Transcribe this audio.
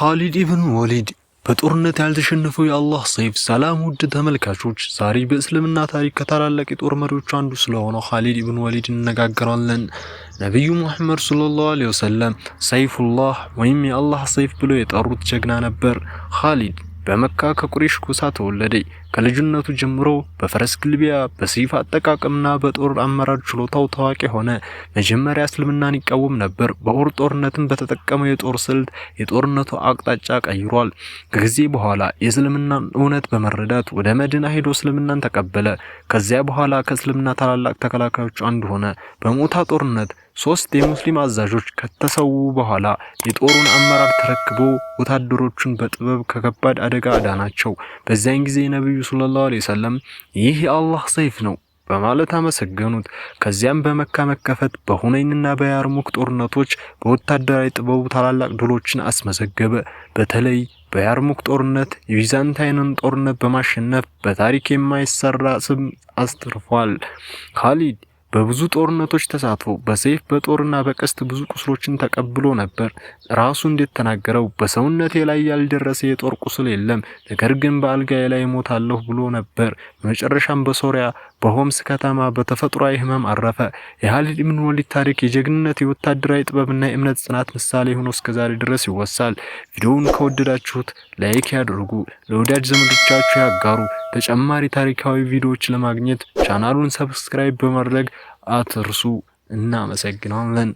ኻሊድ ኢብን ወሊድ በጦርነት ያልተሸነፈው የአላህ ሰይፍ። ሰላም ውድ ተመልካቾች፣ ዛሬ በእስልምና ታሪክ ከታላላቅ የጦር መሪዎች አንዱ ስለሆነው ኻሊድ ኢብን ወሊድ እንነጋገራለን። ነቢዩ ሙሐመድ ሰለላሁ ዐለይሂ ወሰለም ሰይፉላህ ወይም የአላህ ሰይፍ ብለው የጠሩት ጀግና ነበር። ኻሊድ በመካ ከቁረይሽ ጎሳ ተወለደ። ከልጅነቱ ጀምሮ በፈረስ ግልቢያ፣ በሰይፍ አጠቃቀምና በጦር አመራር ችሎታው ታዋቂ ሆነ። መጀመሪያ እስልምናን ይቃወም ነበር። በኡሁድ ጦርነትም በተጠቀመው የጦር ስልት የጦርነቱ አቅጣጫ ቀይሯል። ከጊዜ በኋላ የእስልምናን እውነት በመረዳት ወደ መዲና ሄዶ እስልምናን ተቀበለ። ከዚያ በኋላ ከእስልምና ታላላቅ ተከላካዮች አንዱ ሆነ። በሞታ ጦርነት 3 የሙስሊም አዛዦች ከተሰዉ በኋላ የጦሩን አመራር ተረክቦ ወታደሮቹን በጥበብ ከከባድ አደጋ አዳናቸው። በዚያን ጊዜ ነብዩ ሰለላሁ ዐለይሂ ወሰለም ይህ የአላህ ሰይፍ ነው በማለት አመሰገኑት። ከዚያም በመካ መከፈት፣ በሁነይንና በያርሙክ ጦርነቶች በወታደራዊ ጥበቡ ታላላቅ ድሎችን አስመዘገበ። በተለይ በያርሙክ ጦርነት የቢዛንታይንን ጦርነት በማሸነፍ በታሪክ የማይሰራ ስም አስተርፏል። ኻሊድ በብዙ ጦርነቶች ተሳትፎ በሰይፍ በጦርና በቀስት ብዙ ቁስሎችን ተቀብሎ ነበር። ራሱ እንደተናገረው በሰውነቴ ላይ ያልደረሰ የጦር ቁስል የለም፣ ነገር ግን በአልጋዬ ላይ ሞታለሁ ብሎ ነበር። በመጨረሻም በሶሪያ በሆምስ ከተማ በተፈጥሯዊ ህመም አረፈ። የኻሊድ ኢብን ወሊድ ታሪክ የጀግንነት፣ የወታደራዊ ጥበብና የእምነት ጽናት ምሳሌ ሆኖ እስከዛሬ ድረስ ይወሳል። ቪዲዮውን ከወደዳችሁት ላይክ ያድርጉ፣ ለወዳጅ ዘመዶቻችሁ ያጋሩ። ተጨማሪ ታሪካዊ ቪዲዮዎች ለማግኘት ቻናሉን ሰብስክራይብ በማድረግ አትርሱ። እናመሰግናለን።